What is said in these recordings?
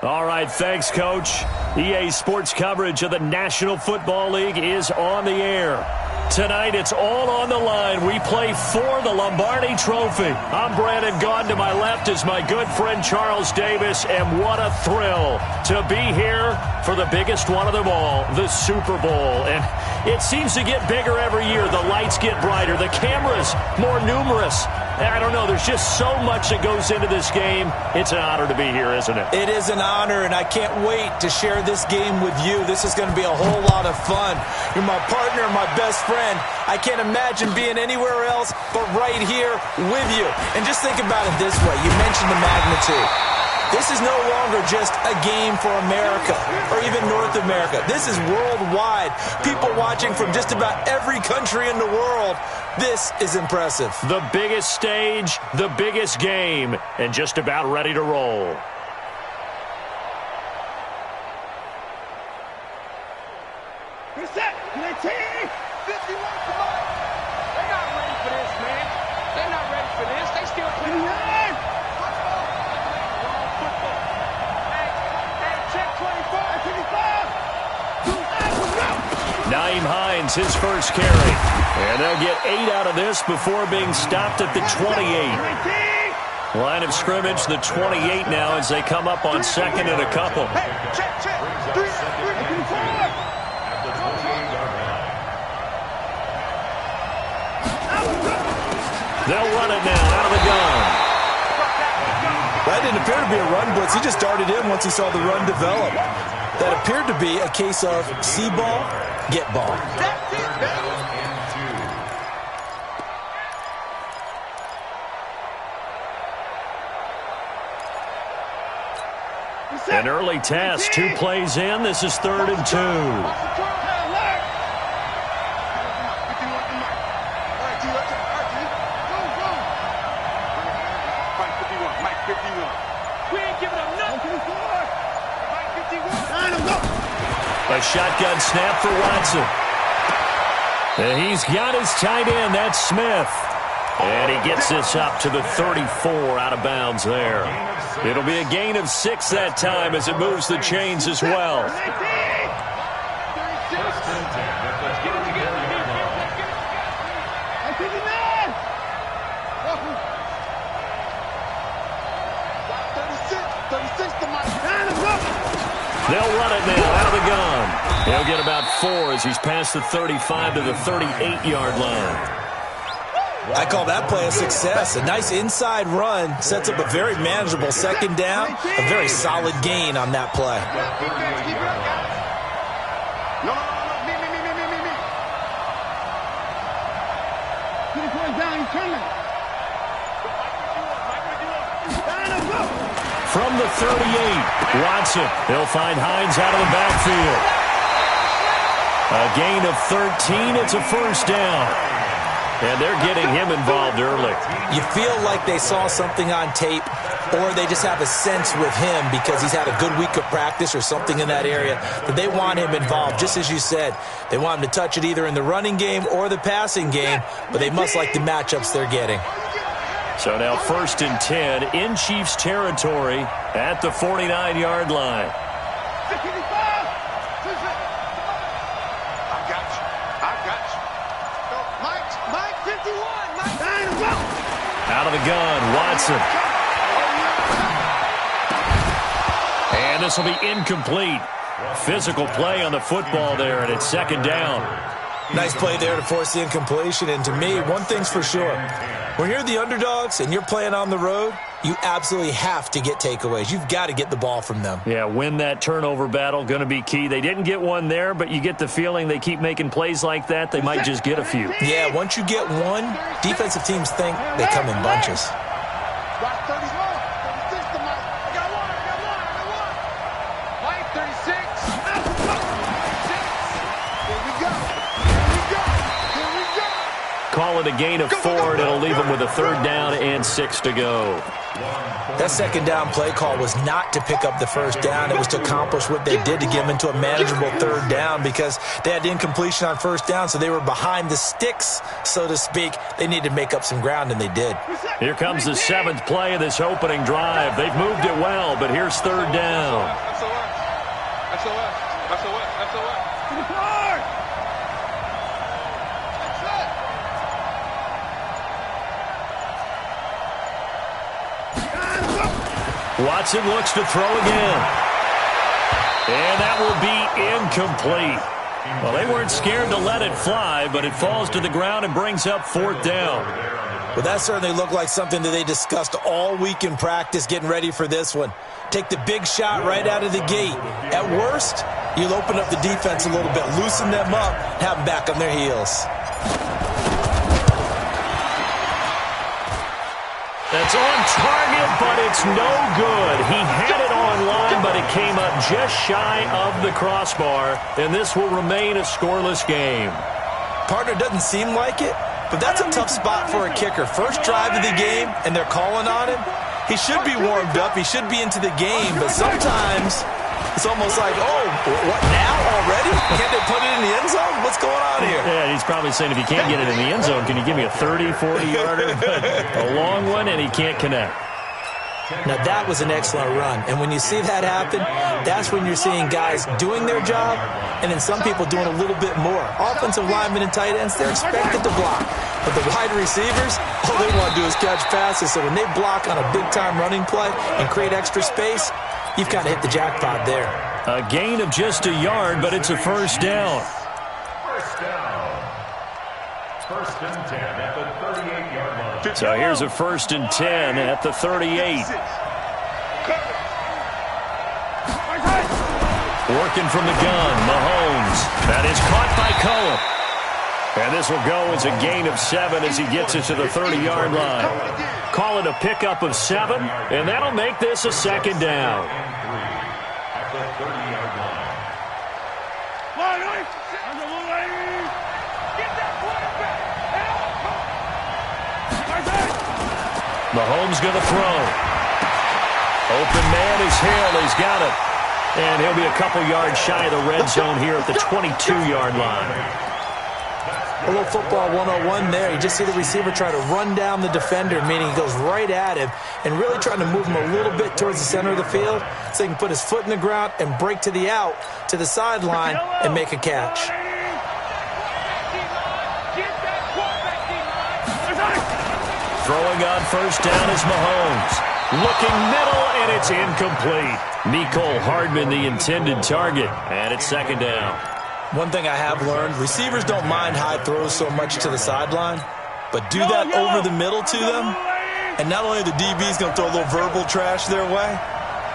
All right, thanks, Coach. EA Sports coverage of the National Football League is on the air. Tonight, it's all on the line. We play for the Lombardi Trophy. I'm Brandon Gaughan. To my left is my good friend Charles Davis, and what a thrill to be here for the biggest one of them all, the Super Bowl. And it seems to get bigger every year. The lights get brighter. The cameras more numerous. I don't know. There's just so much that goes into this game. It's an honor to be here, isn't it? It is an honor, and I can't wait to share this game with you. This is going to be a whole lot of fun. You're my partner, my best friend. I can't imagine being anywhere else but right here with you. And just think about it this way. You mentioned the magnitude. This is no longer just a game for America or even North America. This is worldwide. People watching from just about every country in the world. This is impressive. The biggest stage, the biggest game, and just about ready to roll. Reset. 19. 51. Come on. They're not ready for this, man. They're not ready for this. They still playing. Naeem Hines, his first carry. And they'll get 8 out of this before being stopped at the 28. Line of scrimmage, the 28 now as they come up on second and a couple. They'll run it now out of the gun. That didn't appear to be a run blitz. He just darted in once he saw the run develop. That appeared to be a case of see ball, get ball. An early test, 2 plays in. This is 3rd and 2. A shotgun snap for Watson. And he's got his tight end. That's Smith. And he gets this up to the 34 out of bounds there. It'll be a gain of 6 that time as it moves the chains as well. They'll run it now out of the gun. He'll get about 4 as he's past the 35 to the 38-yard line. I call that play a success. A nice inside run sets up a very manageable second down. A very solid gain on that play. From the 38, Watson. He'll find Hines out of the backfield. A gain of 13. It's a first down. And they're getting him involved early. You feel like they saw something on tape, or they just have a sense with him because he's had a good week of practice or something in that area that they want him involved. Just as you said, they want him to touch it either in the running game or the passing game, but they must like the matchups they're getting. So now 1st and 10 in Chiefs territory at the 49-yard line. Out of the gun, Watson. And this will be incomplete. Physical play on the football there, and it's 2nd down. Nice play there to force the incompletion. And to me, one thing's for sure. When you're the underdogs and you're playing on the road, you absolutely have to get takeaways. You've got to get the ball from them. Yeah, win that turnover battle, going to be key. They didn't get one there, but you get the feeling they keep making plays like that, they might just get a few. Yeah, once you get one, defensive teams think they come in bunches. call it a gain of 4, and it'll leave them with a 3rd down and 6 to go. That 2nd down play call was not to pick up the 1st down. It was to accomplish what they did to get them into a manageable 3rd down because they had incompletion on 1st down, so they were behind the sticks, so to speak. They needed to make up some ground, and they did. Here comes the 7th play of this opening drive. They've moved it well, but here's 3rd down. Watson looks to throw again. And that will be incomplete. Well, they weren't scared to let it fly, but it falls to the ground and brings up 4th down. Well, that certainly looked like something that they discussed all week in practice, getting ready for this one. Take the big shot right out of the gate. At worst, you'll open up the defense a little bit, loosen them up, have them back on their heels. That's on target, but it's no good. He had it on line, but it came up just shy of the crossbar, and this will remain a scoreless game. Partner, doesn't seem like it, but that's a tough spot for a kicker. First drive of the game, and they're calling on him. He should be warmed up. He should be into the game, but sometimes it's almost like, oh, what now already? Can't they put it in the end zone? What's going on here? Yeah, he's probably saying if you can't get it in the end zone, can you give me a 30, 40-yarder? A long one, and he can't connect. Now, that was an excellent run, and when you see that happen, that's when you're seeing guys doing their job and then some people doing a little bit more. Offensive linemen and tight ends, they're expected to block, but the wide receivers, all they want to do is catch passes, so when they block on a big-time running play and create extra space, you've kind of hit the jackpot there. A gain of just a yard, but it's a 1st down. First and 10 at the 38-yard line. So here's a 1st and 10 at the 38. Working from the gun, Mahomes. That is caught by Cohen. And this will go as a gain of 7 as he gets it to the 30-yard line. Call it a pickup of 7, and that'll make this a 2nd down. At the 30-yard line. Mahomes going to throw. Open man is Hill. He's got it. And he'll be a couple yards shy of the red zone here at the 22-yard line. A little football 101 there. You just see the receiver try to run down the defender, meaning he goes right at him and really trying to move him a little bit towards the center of the field so he can put his foot in the ground and break to the out, to the sideline, and make a catch. Throwing on 1st down is Mahomes. Looking middle, and it's incomplete. Mecole Hardman, the intended target, and it's 2nd down. One thing I have learned, receivers don't mind high throws so much to the sideline, but do that over the middle to them, and not only are the DBs going to throw a little verbal trash their way,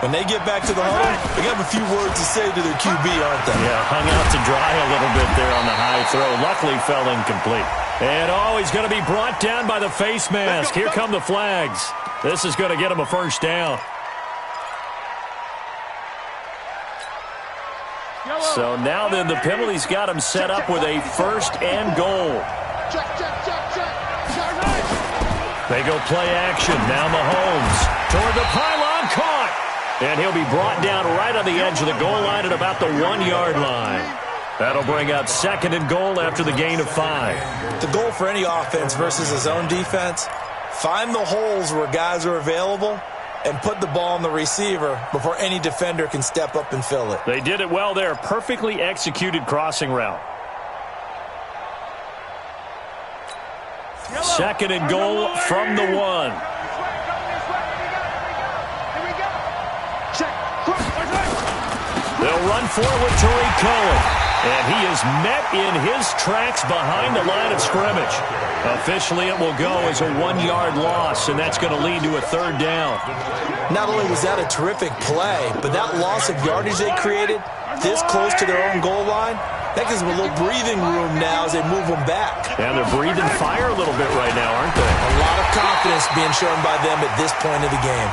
when they get back to the huddle, they have a few words to say to their QB, aren't they? Yeah, hung out to dry a little bit there on the high throw. Luckily fell incomplete. And he's going to be brought down by the face mask. Here come the flags. This is going to get him a 1st down. So now then, the penalty's got him set up with a 1st and goal. They go play action. Now Mahomes toward the pylon, caught. And he'll be brought down right on the edge of the goal line at about the 1-yard line. That'll bring up 2nd and goal after the gain of 5. The goal for any offense versus his own defense, find the holes where guys are available and put the ball on the receiver before any defender can step up and fill it. They did it well there. Perfectly executed crossing route. 2nd and goal from the 1. They'll run forward to Tariq Cohen. And he is met in his tracks behind the line of scrimmage. Officially, it will go as a 1-yard loss, and that's going to lead to a 3rd down. Not only was that a terrific play, but that loss of yardage they created this close to their own goal line, that gives them a little breathing room now as they move them back. And they're breathing fire a little bit right now, aren't they? A lot of confidence being shown by them at this point of the game.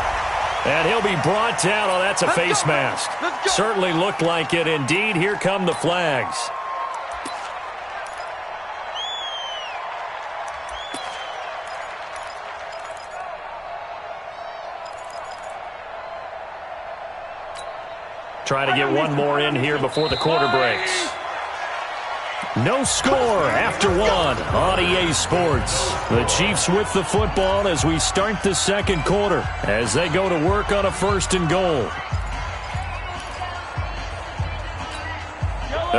And he'll be brought down. Oh, that's a face mask. Certainly looked like it. Indeed, here come the flags. Trying to get one more in here before the quarter breaks. No score after one on EA Sports. The Chiefs with the football as we start the second quarter as they go to work on a 1st and goal.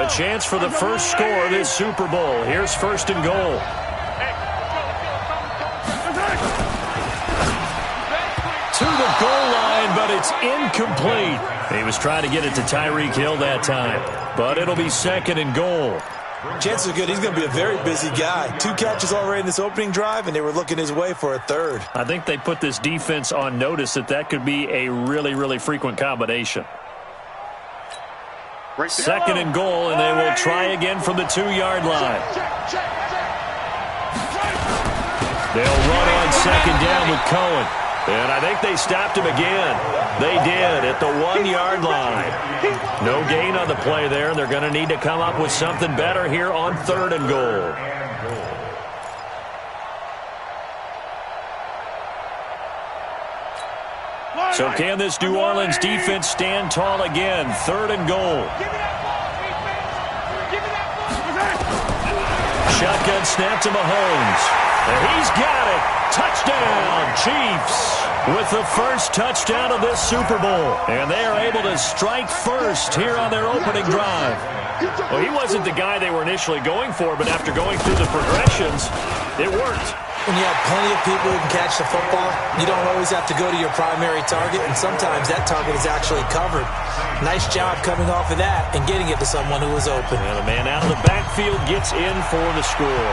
A chance for the first score of this Super Bowl. Here's 1st and goal. To the goal line, but it's incomplete. He was trying to get it to Tyreek Hill that time, but it'll be 2nd and goal. Chances are good he's going to be a very busy guy. 2 catches already in this opening drive, and they were looking his way for a 3rd. I think they put this defense on notice that could be a really, really frequent combination. 2nd and goal, and they will try again from the 2-yard line. They'll run on 2nd down with Cohen. And I think they stopped him again. They did at the 1-yard line. No gain on the play there. They're going to need to come up with something better here on 3rd and goal. So can this New Orleans defense stand tall again? 3rd and goal. Shotgun snap to Mahomes. And he's got it. Touchdown, Chiefs. With the first touchdown of this Super Bowl. And they are able to strike first here on their opening drive. Well, he wasn't the guy they were initially going for, but after going through the progressions, it worked. When you have plenty of people who can catch the football, you don't always have to go to your primary target, and sometimes that target is actually covered. Nice job coming off of that and getting it to someone who was open. And the man out of the backfield gets in for the score.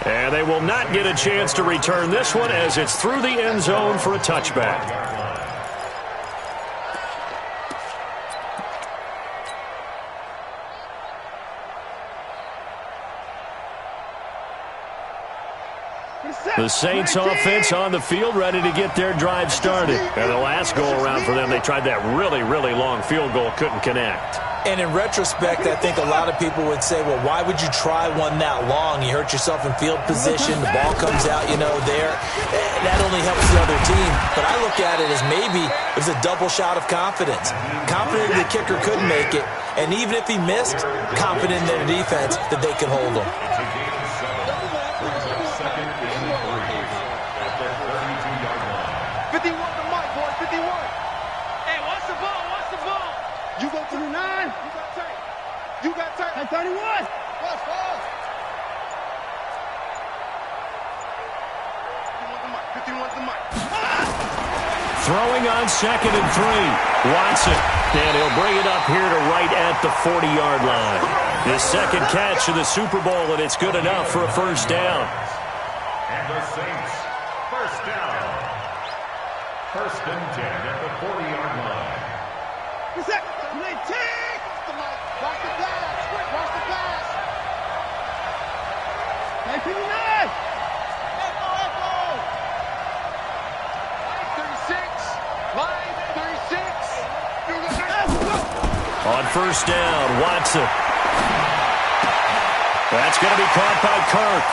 And they will not get a chance to return this one as it's through the end zone for a touchback. The Saints offense on the field ready to get their drive started. And the last go-around for them, they tried that really, really long field goal, couldn't connect. And in retrospect, I think a lot of people would say, well, why would you try one that long? You hurt yourself in field position. The ball comes out, there. That only helps the other team. But I look at it as maybe it was a double shot of confidence. Confident the kicker couldn't make it. And even if he missed, confident in their defense that they could hold him. You got tight. At 31. Fast. Throwing on 2nd and 3. Watson. And he'll bring it up here to right at the 40-yard line. His 2nd catch of the Super Bowl, and it's good enough for a 1st down. And the Saints, 1st down. 1st and 10 at the 40-yard line. Reset. 19. Watch the pass. Watch the pass. 959. Echo. Line 36. On 1st down, Watson. That's going to be caught by Kirk.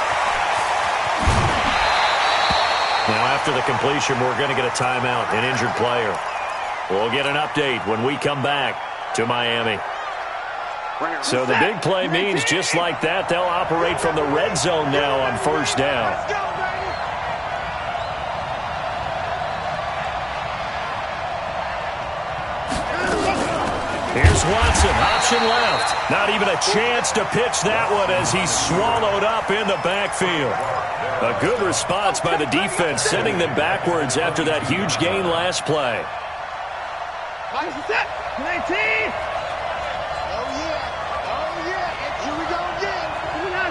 Now, after the completion, we're going to get a timeout, an injured player. We'll get an update when we come back to Miami. So the big play means just like that, they'll operate from the red zone now on 1st down. Here's Watson, option left. Not even a chance to pitch that one as he's swallowed up in the backfield. A good response by the defense, sending them backwards after that huge gain last play. 19. Here we go again. 29.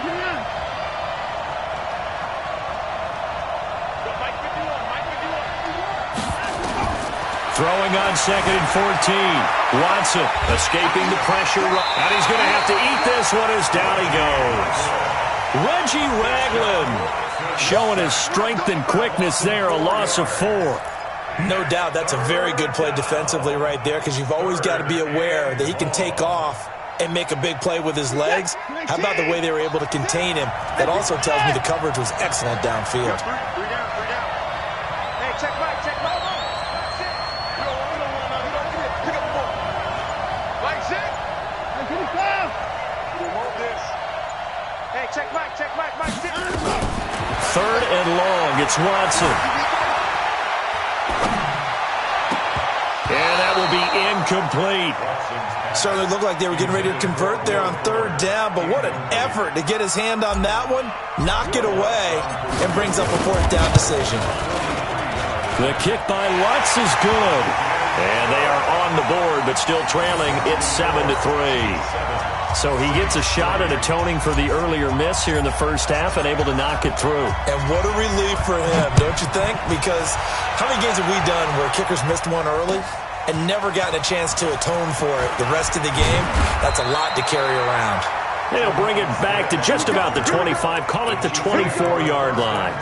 Throwing on 2nd and 14. Watson escaping the pressure. And he's going to have to eat this one as down he goes. Reggie Ragland showing his strength and quickness there. A loss of 4. No doubt that's a very good play defensively right there because you've always got to be aware that he can take off and make a big play with his legs. How about the way they were able to contain him? That also tells me the coverage was excellent downfield. Hey, check right. Hey, check Mike, Mike. Third and long. It's Watson. And that will be incomplete. Certainly looked like they were getting ready to convert there on third down, but what an effort to get his hand on that one, knock it away, and brings up a fourth down decision. The kick by Lutz is good. And they are on the board, but still trailing. It's 7-3. So he gets a shot at atoning for the earlier miss here in the first half and able to knock it through. And what a relief for him, don't you think? Because how many games have we done where kickers missed one early and never gotten a chance to atone for it the rest of the game? That's a lot to carry around. They'll bring it back to just about the 25, call it the 24-yard line.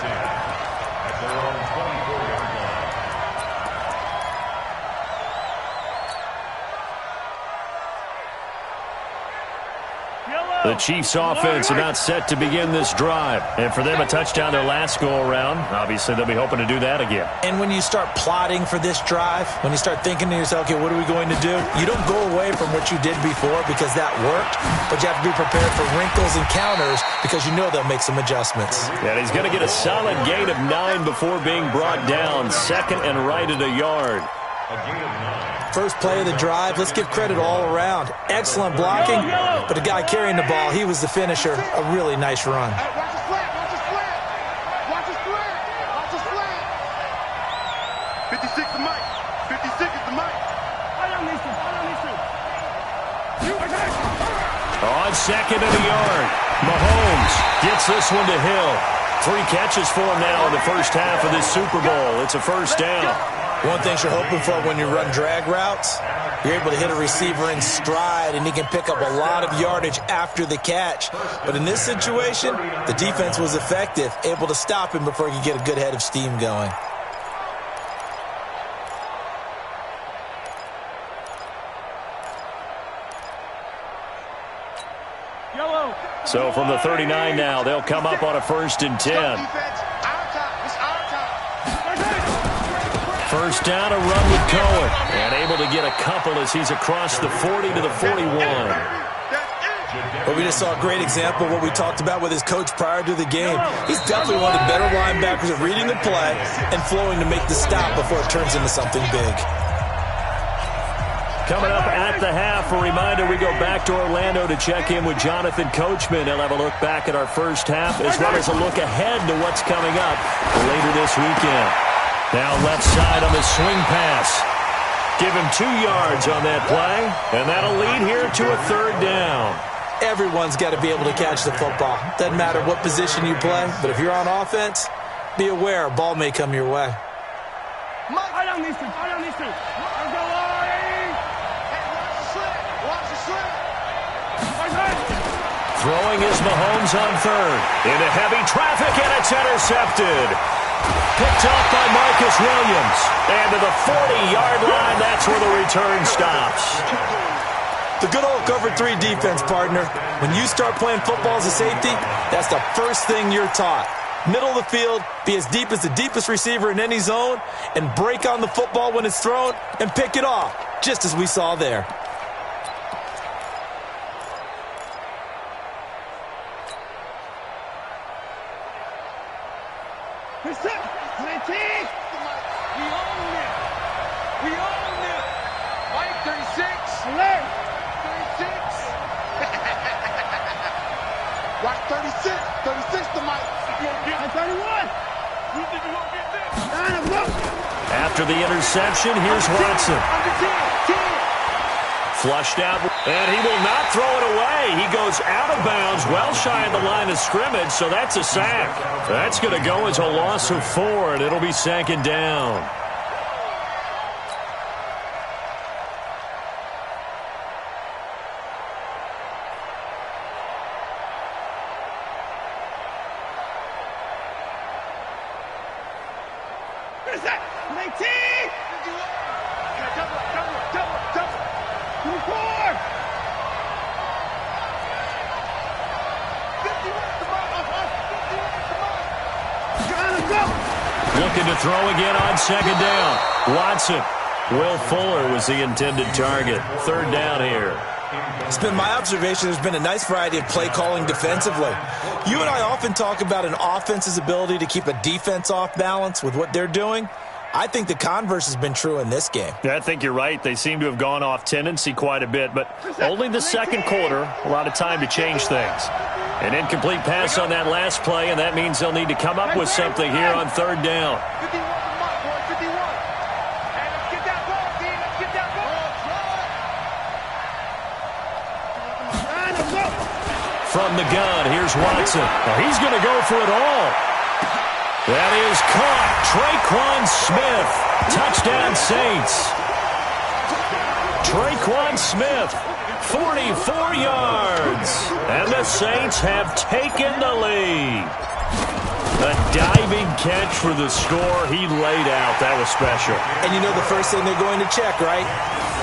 The Chiefs offense about set to begin this drive. And for them, a touchdown their last go-around. Obviously, they'll be hoping to do that again. And when you start plotting for this drive, when you start thinking to yourself, okay, what are we going to do? You don't go away from what you did before because that worked, but you have to be prepared for wrinkles and counters because you know they'll make some adjustments. And he's going to get a solid gain of 9 before being brought down. Second and right at a yard. First play of the drive, let's give credit all around. Excellent blocking, but the guy carrying the ball, he was the finisher. A really nice run. Hey, watch his flat, watch his flat. Watch his flat, watch his flat. 56 to Mike. 56 is the Mike. I don't need to. On second and a yard, Mahomes gets this one to Hill. 3 catches for him now in the first half of this Super Bowl. It's a first down. One thing you're hoping for when you run drag routes, you're able to hit a receiver in stride, and he can pick up a lot of yardage after the catch. But in this situation, the defense was effective, able to stop him before he could get a good head of steam going. So from the 39 now, they'll come up on a 1st and 10. First down, a run with Cohen. And able to get a couple as he's across the 40 to the 41. Well, we just saw a great example of what we talked about with his coach prior to the game. He's definitely one of the better linebackers at reading the play and flowing to make the stop before it turns into something big. Coming up at the half, a reminder, we go back to Orlando to check in with Jonathan Coachman. He'll have a look back at our first half as well as a look ahead to what's coming up later this weekend. Now left side on the swing pass. Give him 2 yards on that play, and that'll lead here to a 3rd down. Everyone's got to be able to catch the football. Doesn't matter what position you play, but if you're on offense, be aware a ball may come your way. I don't need to. Let's go, Larry. Hey, watch the slip. Throwing is Mahomes on 3rd. Into heavy traffic, and it's intercepted. Picked off by Marcus Williams. And to the 40-yard line, that's where the return stops. The good old cover 3 defense, partner. When you start playing football as a safety, that's the first thing you're taught. Middle of the field, be as deep as the deepest receiver in any zone, and break on the football when it's thrown and pick it off, just as we saw there. We own it. Mike 36. Alert. 36. Watch 36. 36 to Mike. You gonna get 31. You think you gonna get this? After the interception, here's Watson. Flushed out, and he will not throw it away. He goes out of bounds, well shy of the line of scrimmage, so that's a sack. That's going to go as a loss of 4, and it'll be 2nd down. Looking to throw again on 2nd down. Watson. Will Fuller was the intended target. 3rd down here. It's been my observation there's been a nice variety of play calling defensively. You and I often talk about an offense's ability to keep a defense off balance with what they're doing. I think the converse has been true in this game. Yeah, I think you're right. They seem to have gone off tendency quite a bit, but only the second quarter, a lot of time to change things. An incomplete pass on that last play, and that means they'll need to come up with something here on third down. From the gun, here's Watson. Well, he's going to go for it all. That is caught. Traquan Smith. Touchdown, Saints. Traquan Smith, 44 yards. And the Saints have taken the lead. A diving catch for the score. He laid out. That was special. And you know the first thing they're going to check, right?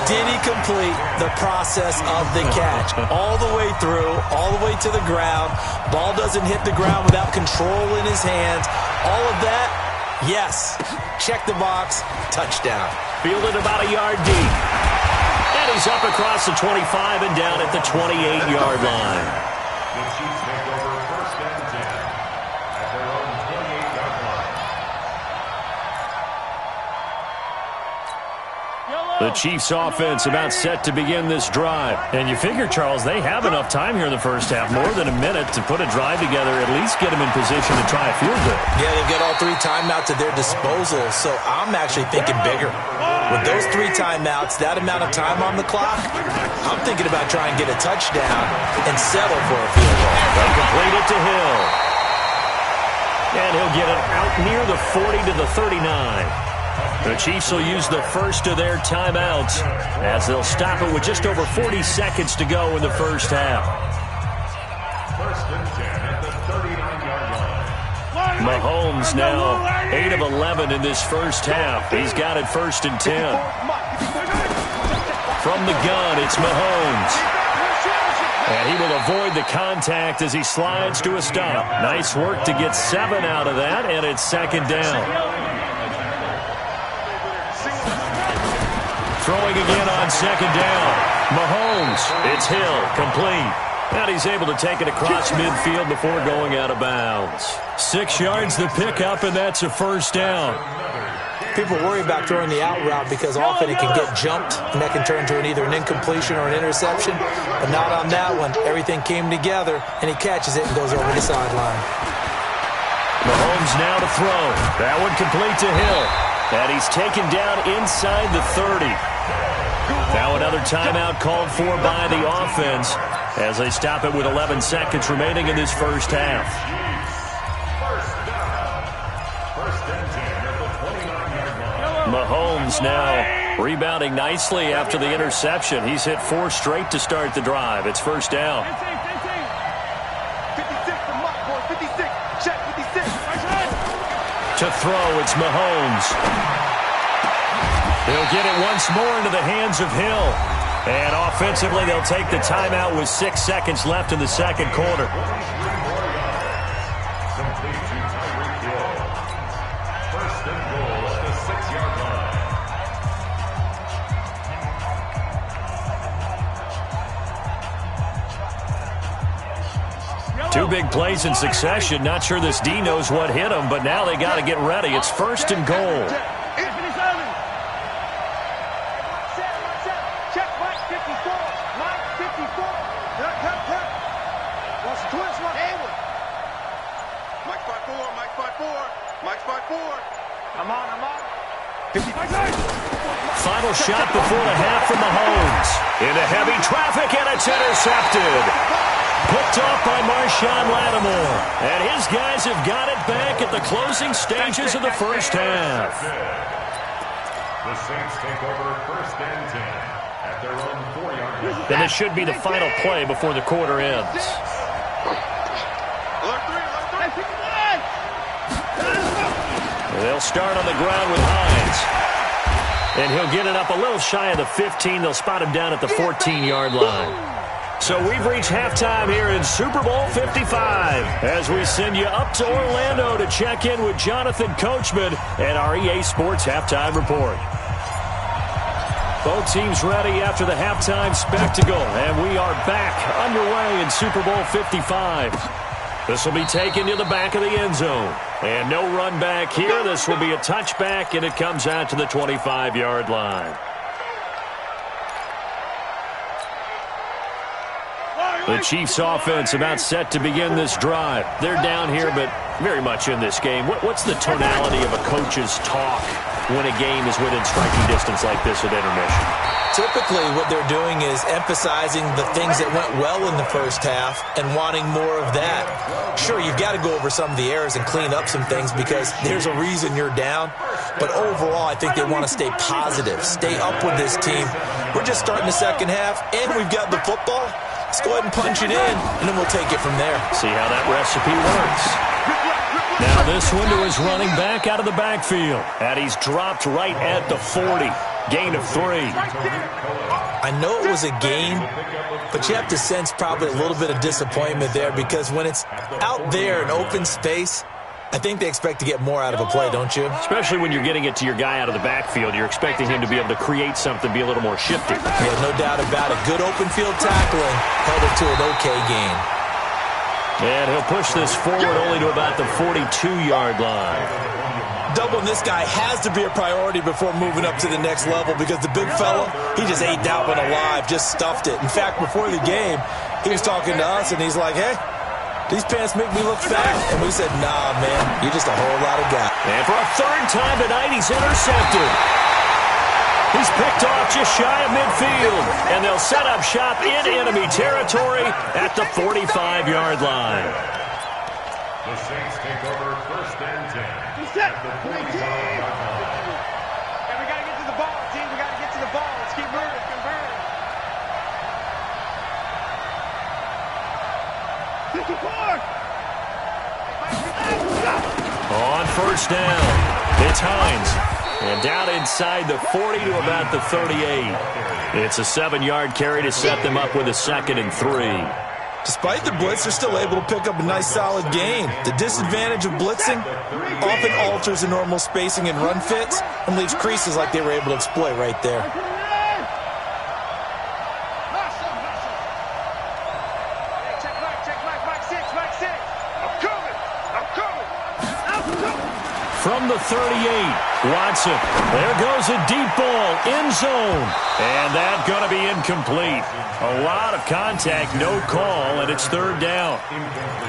Did he complete the process of the catch? All the way through, all the way to the ground. Ball doesn't hit the ground without control in his hands. All of that, yes. Check the box, touchdown. Fielded about a yard deep. And he's up across the 25 and down at the 28-yard line. The Chiefs take over first and 10 at their own 28-yard line. The Chiefs offense about set to begin this drive. And you figure, Charles, they have enough time here in the first half, more than a minute to put a drive together, at least get them in position to try a field goal. Yeah, they've got all 3 timeouts at their disposal, so I'm actually thinking bigger. With those 3 timeouts, that amount of time on the clock, I'm thinking about trying to get a touchdown and settle for a field goal. They'll complete it to Hill. And he'll get it out near the 40 to the 39. The Chiefs will use the first of their timeouts as they'll stop it with just over 40 seconds to go in the first half. First and 10 at the 39-yard line. Mahomes now 8 of 11 in this first half. He's got it first and 10. From the gun, it's Mahomes. And he will avoid the contact as he slides to a stop. Nice work to get 7 out of that, and it's second down. Throwing again on second down. Mahomes, it's Hill, complete. And he's able to take it across midfield before going out of bounds. 6 yards the pickup, and that's a first down. People worry about throwing the out route because often it can get jumped, and that can turn into either an incompletion or an interception. But not on that one. Everything came together, and he catches it and goes over the sideline. Mahomes now to throw. That one complete to Hill. And he's taken down inside the 30. Now another timeout called for by the offense as they stop it with 11 seconds remaining in this first half. First and 10 at the 29-yard line. Mahomes now rebounding nicely after the interception. He's hit 4 straight to start the drive. It's first down. 56 from Mark, boy. 56. Check 56. To throw, it's Mahomes. He'll get it once more into the hands of Hill. And offensively, they'll take the timeout with 6 seconds left in the second quarter. Complete to Tyreek Hill. First and goal at the 6-yard line. 2 big plays in succession. Not sure this D knows what hit him, but now they got to get ready. It's first and goal. Final shot before the half from Mahomes. Into heavy traffic, and it's intercepted. Picked off by Marshawn Lattimore. And his guys have got it back at the closing stages of the first half. The Saints take over first and 10 at their own 4-yard line. And this should be the final play before the quarter ends. They'll start on the ground with Hines. And he'll get it up a little shy of the 15. They'll spot him down at the 14-yard line. So we've reached halftime here in Super Bowl 55 as we send you up to Orlando to check in with Jonathan Coachman and our EA Sports Halftime Report. Both teams ready after the halftime spectacle, and we are back underway in Super Bowl 55. This will be taken to the back of the end zone. And no run back here. This will be a touchback, and it comes out to the 25-yard line. The Chiefs offense about set to begin this drive. They're down here, but very much in this game. What's the tonality of a coach's talk when a game is within striking distance like this at intermission? Typically, what they're doing is emphasizing the things that went well in the first half and wanting more of that. Sure, you've got to go over some of the errors and clean up some things because there's a reason you're down. But overall, I think they want to stay positive, stay up with this team. We're just starting the second half, and we've got the football. Let's go ahead and punch it in, and then we'll take it from there. See how that recipe works. Now this one to his running back out of the backfield. And he's dropped right at the 40. Gain of 3. I know it was a gain, but you have to sense probably a little bit of disappointment there because when it's out there in open space, I think they expect to get more out of a play, don't you? Especially when you're getting it to your guy out of the backfield. You're expecting him to be able to create something, be a little more shifty. Yeah, no doubt about it. Good open field tackling held it to an okay gain. And he'll push this forward only to about the 42-yard line. Doubling this guy has to be a priority before moving up to the next level because the big fella, he just ate that one alive, just stuffed it. In fact, before the game, he was talking to us, and he's like, hey, these pants make me look fat. And we said, nah, man, you're just a whole lot of guy. And for a third time tonight, he's intercepted. He's picked off just shy of midfield. And they'll set up shop in enemy territory at the 45-yard line. The Saints take over first and 10. Set. And we got to get to the ball, team. We got to get to the ball. Let's keep moving. Convert. 54. On first down, it's Hines. And down inside the 40 to about the 38. It's a 7-yard carry to set them up with a 2nd and 3. Despite the blitz, they're still able to pick up a nice, solid gain. The disadvantage of blitzing often alters the normal spacing and run fits and leaves creases like they were able to exploit right there. From the 38, Watson. There goes a deep ball, end zone. And that's going to be incomplete. A lot of contact, no call, and it's third down.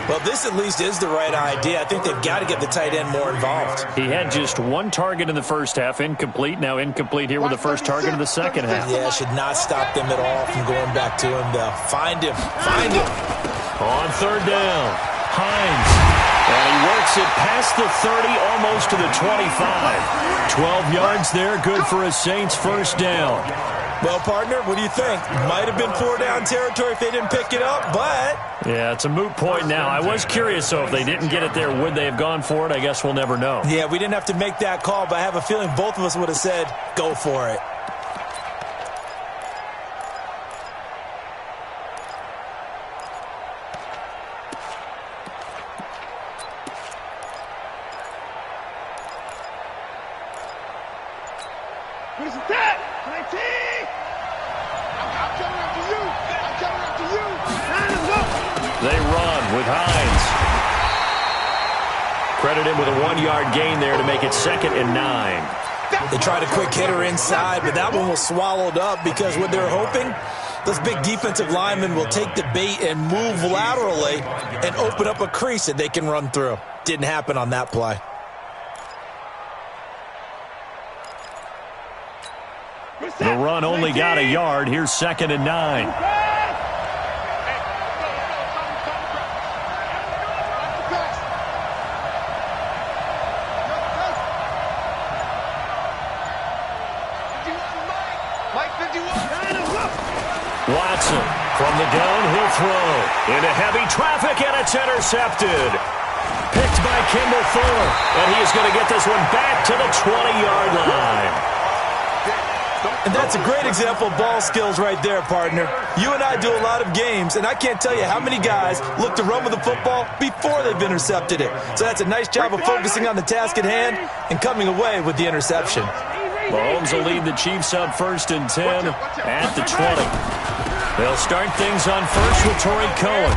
Well, this at least is the right idea. I think they've got to get the tight end more involved. He had just one target in the first half, incomplete. Now incomplete here with the first target of the second half. Yeah, should not stop them at all from going back to him, though. Find him. Find him. On third down, Hines. And he works it past the 30, almost to the 25. 12 yards there, good for a Saints first down. Well, partner, what do you think? Might have been 4-down territory if they didn't pick it up, but... Yeah, it's a moot point now. I was curious, though, if they didn't get it there, would they have gone for it? I guess we'll never know. Yeah, we didn't have to make that call, but I have a feeling both of us would have said, go for it. Where's that? 19! I'm coming after you! I'm coming after you! They run with Hines. Credit him with a 1-yard gain there to make it 2nd and 9. They tried a quick hitter inside, but that one was swallowed up because what they're hoping, those big defensive linemen will take the bait and move laterally and open up a crease that they can run through. Didn't happen on that play. The run only got a yard. Here's 2nd and 9. Watson from the gun, he'll throw into heavy traffic, and it's intercepted. Picked by Kimball Fuller, and he is going to get this one back to the 20-yard line. And that's a great example of ball skills right there, partner. You and I do a lot of games, and I can't tell you how many guys look to run with the football before they've intercepted it. So that's a nice job of focusing on the task at hand and coming away with the interception. Mahomes will lead the Chiefs up 1st and 10 at the 20. They'll start things on first with Torrey Cohen.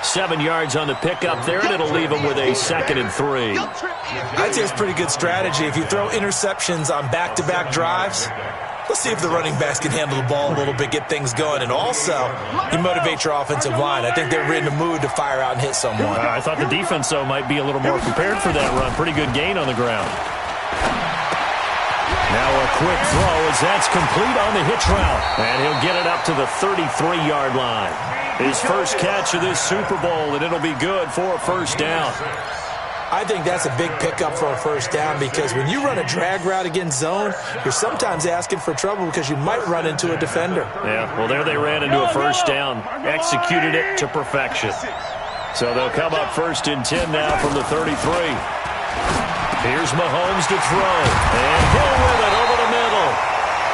7 yards on the pickup there, and it'll leave him with a 2nd and 3. I'd say it's pretty good strategy. If you throw interceptions on back-to-back drives, let's see if the running backs can handle the ball a little bit, get things going, and also you motivate your offensive line. I think they're in the mood to fire out and hit someone. I thought the defense, though, might be a little more prepared for that run. Pretty good gain on the ground. Now a quick throw as that's complete on the hitch route. And he'll get it up to the 33-yard line. His first catch of this Super Bowl, and it'll be good for a 1st down. I think that's a big pickup for a 1st down because when you run a drag route against zone, you're sometimes asking for trouble because you might run into a defender. Yeah, well, there they ran into a 1st down, executed it to perfection. So they'll come up 1st and 10 now from the 33. Here's Mahomes to throw, and Hill with it over the middle.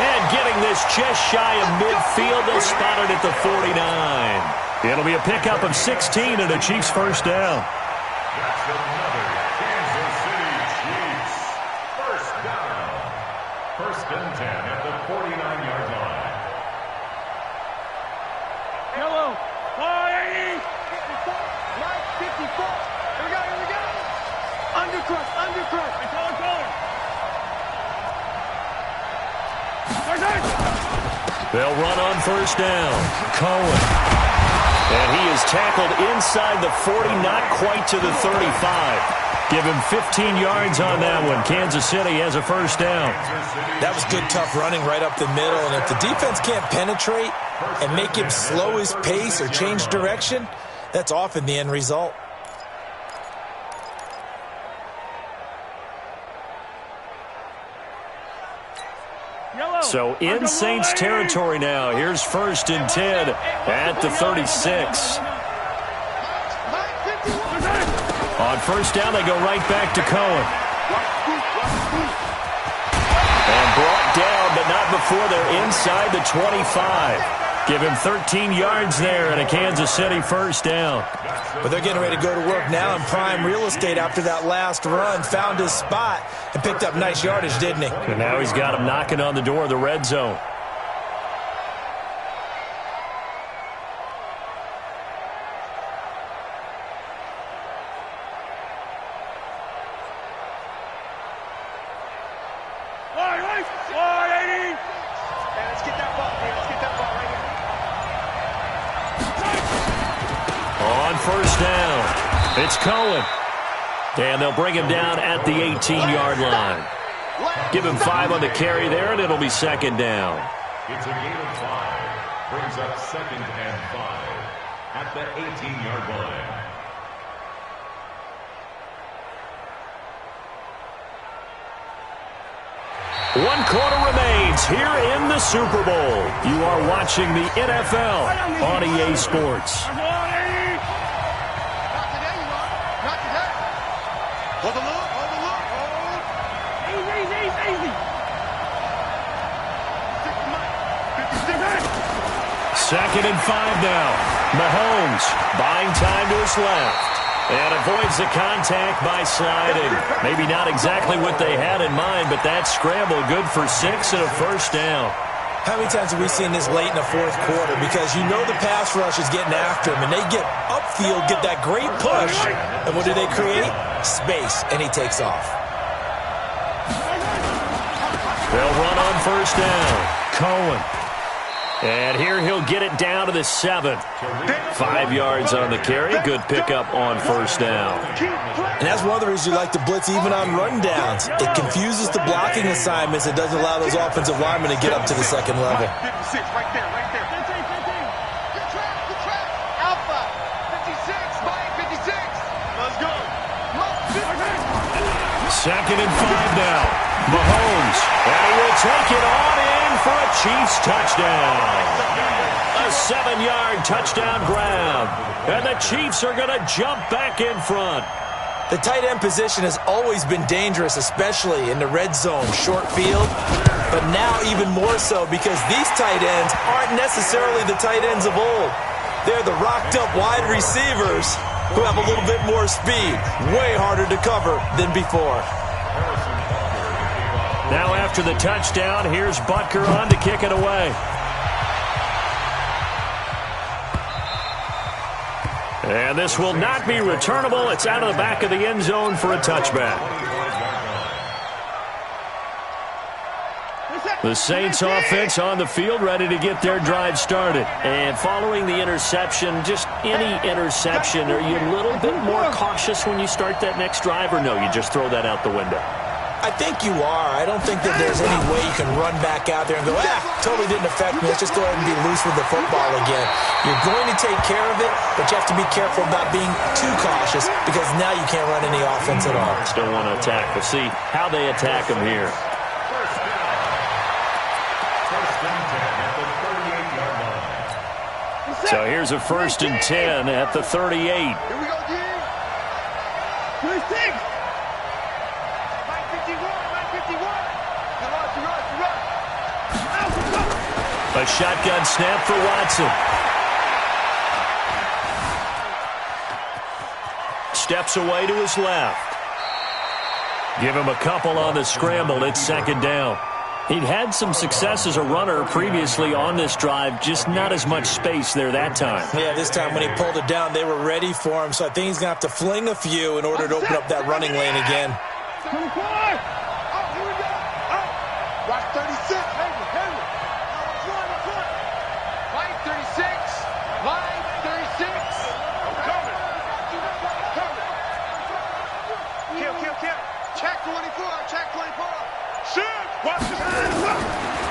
And getting this just shy of midfield, they'll spot it at the 49. It'll be a pickup of 16 and a Chiefs 1st down. That's another Kansas City Chiefs 1st down. 1st and 10 at the 49-yard line. Hello. 480. 54. Here we go. Undercrush. I call it going. They'll run on 1st down. Cohen. And he is tackled inside the 40, not quite to the 35. Give him 15 yards on that one. Kansas City has a 1st down. That was good, tough running right up the middle. And if the defense can't penetrate and make him slow his pace or change direction, that's often the end result. So in Saints territory now. Here's 1st and 10 at the 36. On 1st down, they go right back to Cohen. And brought down, but not before they're inside the 25. Give him 13 yards there and a Kansas City 1st down. But they're getting ready to go to work now in prime real estate after that last run. Found his spot and picked up nice yardage, didn't he? And now he's got him knocking on the door of the red zone. On 1st down, it's Cohen. And they'll bring him down at the 18-yard line. Give him 5 on the carry there, and it'll be 2nd down. It's a gain of 5. Brings up 2nd and 5 at the 18-yard line. One quarter remains here in the Super Bowl. You are watching the NFL on EA Sports. Second and 5 now. Mahomes buying time to his left. And avoids the contact by sliding. Maybe not exactly what they had in mind, but that scramble good for 6 and a 1st down. How many times have we seen this late in the 4th quarter? Because you know the pass rush is getting after him, and they get upfield, get that great push, and what do they create? Space, and he takes off. They'll run on 1st down. Cohen. And here he'll get it down to the 7. 5 yards on the carry. Good pickup on 1st down. And that's one of the reasons you like to blitz even on rundowns. It confuses the blocking assignments. It doesn't allow those offensive linemen to get up to the 2nd level. 56, right there. Good track. Alpha, 56, Mike, 56. Let's go. 2nd and 5 now. Mahomes. And he will take it on in for a Chiefs touchdown. A 7-yard touchdown grab. And the Chiefs are going to jump back in front. The tight end position has always been dangerous, especially in the red zone, short field. But now even more so because these tight ends aren't necessarily the tight ends of old. They're the rocked-up wide receivers who have a little bit more speed. Way harder to cover than before. Now after the touchdown, here's Butker on to kick it away. And this will not be returnable. It's out of the back of the end zone for a touchback. The Saints offense on the field, ready to get their drive started. And following the interception, just any interception, are you a little bit more cautious when you start that next drive, or no, you just throw that out the window? I think you are. I don't think that there's any way you can run back out there and go, totally didn't affect me. Let's just go ahead and be loose with the football again. You're going to take care of it, but you have to be careful about being too cautious because now you can't run any offense at all. Still want to attack. We'll see how they attack them here. So here's a 1st and 10 at the 38. Here we go, G. 36. 951. A shotgun snap for Watson. Steps away to his left. Give him a couple on the scramble. It's 2nd down. He'd had some success as a runner previously on this drive, just not as much space there that time. Yeah, this time when he pulled it down, they were ready for him, so I think he's going to have to fling a few in order to open up that running lane again. 24. Oh, here we go. Oh, watch 36. Henry. Line 36. Line 36. I'm coming. Kill. Check 24. Check 24. Shoot. Watch this.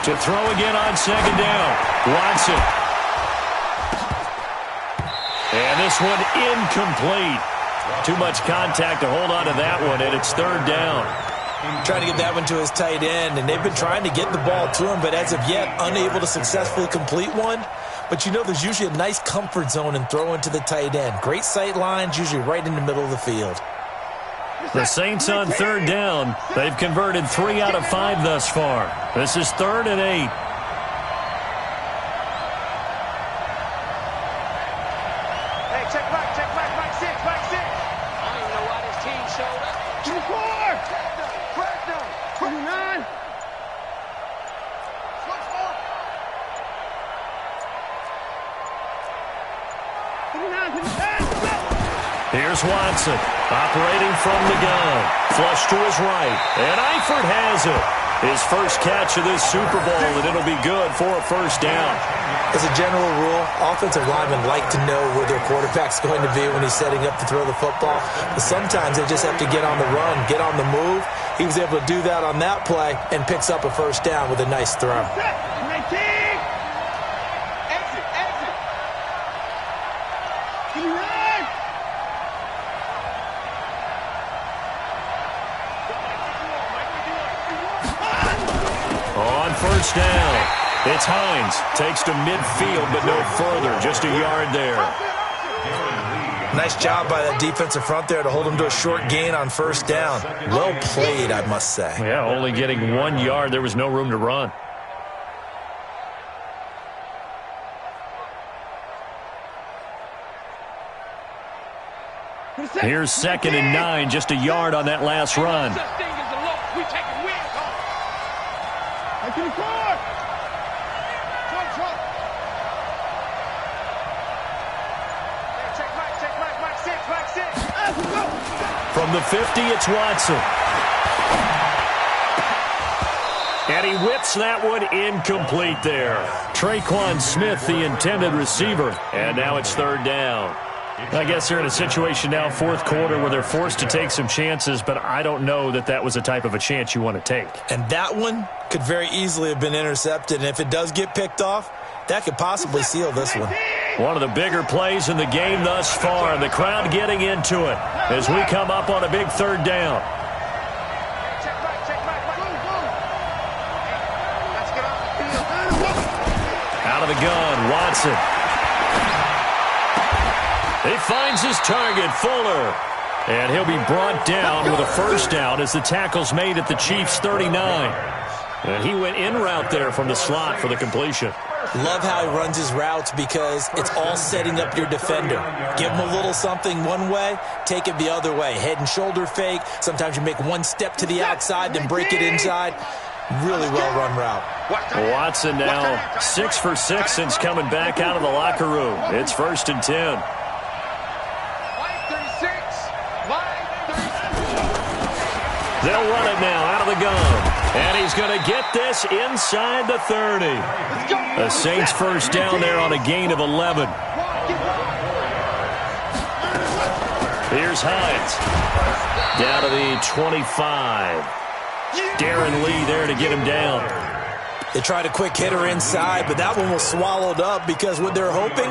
To throw again on 2nd down. Watson. And this one incomplete. Too much contact to hold on to that one, and it's 3rd down. Trying to get that one to his tight end, and they've been trying to get the ball to him, but as of yet, unable to successfully complete one. But you know there's usually a nice comfort zone in throwing to the tight end. Great sight lines, usually right in the middle of the field. The Saints on 3rd down. They've converted 3 out of 5 thus far. This is 3rd and 8. Hey, check back, 6. I don't even know why this team showed up. 24. 29. Here's Watson, operating from the gun. Flush to his right, and Eifert has it. His first catch of this Super Bowl, and it'll be good for a 1st down. As a general rule, offensive linemen like to know where their quarterback's going to be when he's setting up to throw the football. But sometimes they just have to get on the run, get on the move. He was able to do that on that play and picks up a 1st down with a nice throw. 19. Exit. On 1st down, it's Hines. Takes to midfield, but no further. Just a yard there. Nice job by that defensive front there to hold him to a short gain on 1st down. Well played, I must say. Yeah, only getting 1 yard. There was no room to run. Here's 2nd and 9, just a yard on that last run. We taking wins home. 24. Check 6. From the 50, it's Watson. And he whips that one incomplete there. Traquan Smith, the intended receiver. And now it's 3rd down. I guess they're in a situation now, 4th quarter, where they're forced to take some chances, but I don't know that that was the type of a chance you want to take. And that one could very easily have been intercepted, and if it does get picked off, that could possibly seal this one. One of the bigger plays in the game thus far, and the crowd getting into it as we come up on a big 3rd down. Out of the gun, Watson. He finds his target, Fuller. And he'll be brought down with a 1st down as the tackle's made at the Chiefs' 39. And he went in route there from the slot for the completion. Love how he runs his routes because it's all setting up your defender. Give him a little something one way, take it the other way. Head and shoulder fake. Sometimes you make one step to the outside, then break it inside. Really well-run route. Watson now 6 for 6 since coming back out of the locker room. It's 1st and 10. They'll run it now out of the gun. And he's going to get this inside the 30. The Saints first down there on a gain of 11. Here's Hines. Down to the 25. Darren Lee there to get him down. They tried a quick hitter inside, but that one was swallowed up because what they're hoping,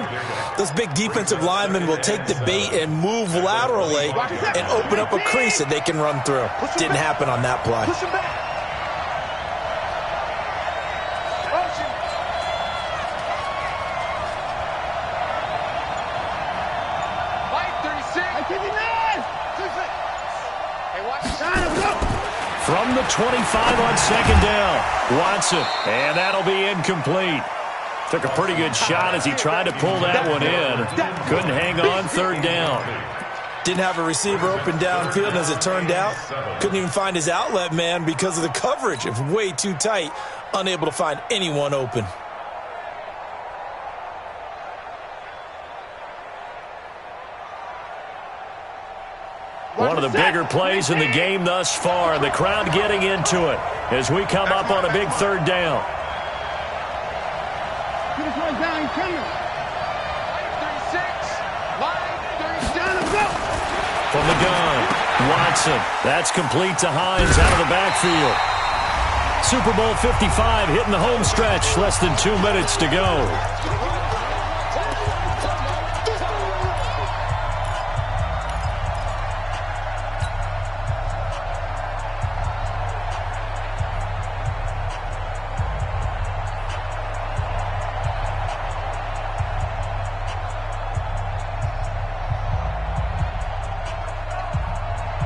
those big defensive linemen will take the bait and move laterally and open up a crease that they can run through. Didn't happen on that play. From the 25 on 2nd down, Watson, and that'll be incomplete. Took a pretty good shot as he tried to pull that one in. Couldn't hang on 3rd down. Didn't have a receiver open downfield, as it turned out. Couldn't even find his outlet man because of the coverage. It was way too tight. Unable to find anyone open. One of the bigger plays in the game thus far. The crowd getting into it as we come up on a big 3rd down. From the gun, Watson. That's complete to Hines out of the backfield. Super Bowl 55 hitting the home stretch. Less than 2 minutes to go.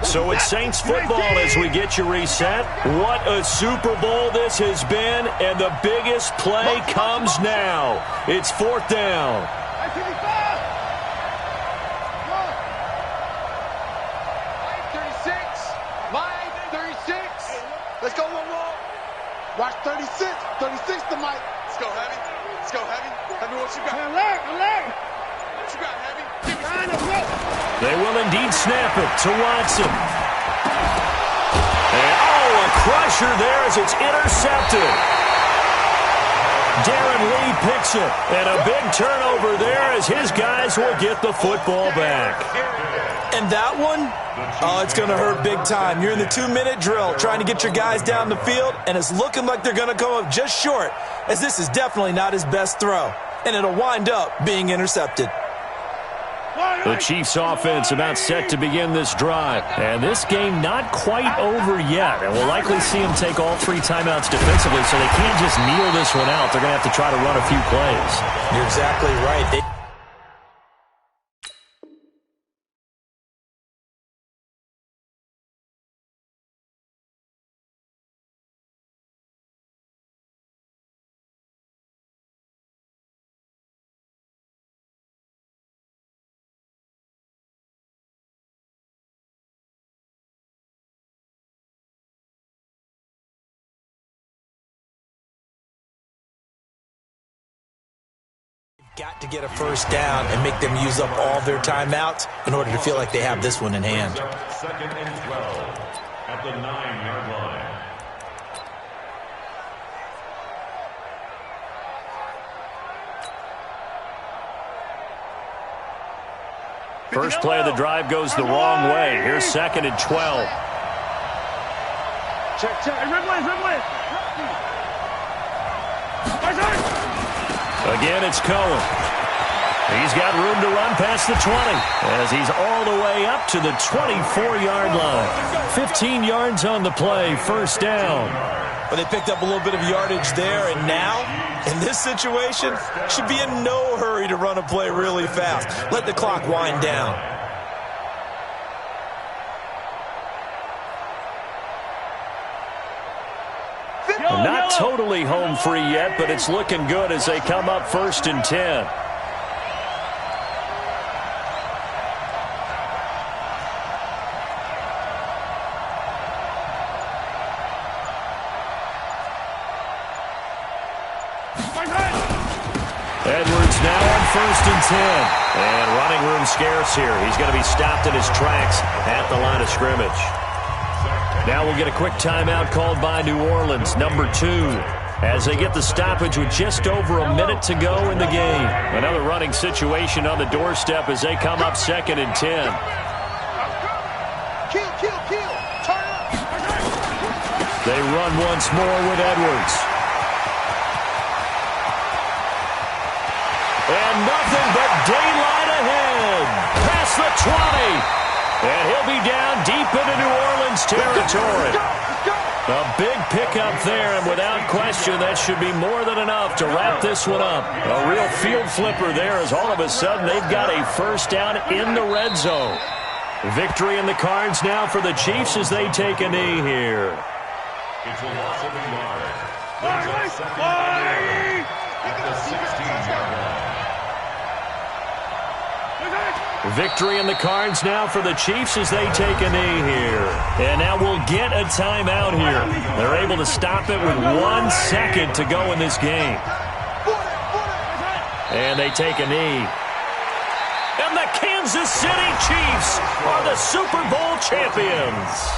So it's Saints football as we get you reset. What a Super Bowl this has been, and the biggest play comes now. It's 4th down. Let's go, Watch 36. 36 to Mike. Let's go, Heavy. Let's go, Heavy. Heavy, what you got? Alert. What you got, Heavy? They will indeed snap it to Watson. And, a crusher there as it's intercepted. Darren Lee picks it. And a big turnover there as his guys will get the football back. And that one, it's going to hurt big time. You're in the 2-minute drill trying to get your guys down the field, and it's looking like they're going to come up just short, as this is definitely not his best throw. And it'll wind up being intercepted. The Chiefs offense about set to begin this drive. And this game not quite over yet. And we'll likely see them take all 3 timeouts defensively, so they can't just kneel this one out. They're going to have to try to run a few plays. You're exactly right. Got to get a first down and make them use up all their timeouts in order to feel like they have this one in hand. 2nd and 12 at the 9-yard line. First play of the drive goes the wrong way. Here's 2nd and 12. Check. Again, it's Cohen. He's got room to run past the 20 as he's all the way up to the 24-yard line. 15 yards on the play, first down. But they picked up a little bit of yardage there, and now, in this situation, should be in no hurry to run a play really fast. Let the clock wind down. Not totally home free yet, but it's looking good as they come up 1st and 10. first and 10. And running room scarce here. He's going to be stopped in his tracks at the line of scrimmage. Now we'll get a quick timeout called by New Orleans, number 2, as they get the stoppage with just over a minute to go in the game. Another running situation on the doorstep as they come up 2nd and 10. They run once more with Edwards. And nothing but daylight ahead. Past the 20. And he'll be down deep into New Orleans territory. A big pickup there, and without question, that should be more than enough to wrap this one up. A real field flipper there as all of a sudden they've got a first down in the red zone. Victory in the cards now for the Chiefs as they take a knee here. It's a loss of a yard. There's a second down at the 16-yard line. Victory in the cards now for the Chiefs as they take a knee here. And now we'll get a timeout here. They're able to stop it with 1 second to go in this game. And they take a knee. And the Kansas City Chiefs are the Super Bowl champions.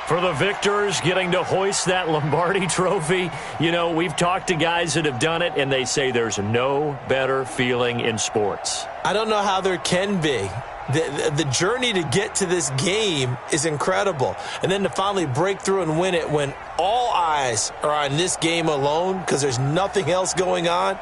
For the victors, getting to hoist that Lombardi trophy, you know, we've talked to guys that have done it, and they say there's no better feeling in sports. I don't know how there can be. The journey to get to this game is incredible. And then to finally break through and win it when all eyes are on this game alone because there's nothing else going on,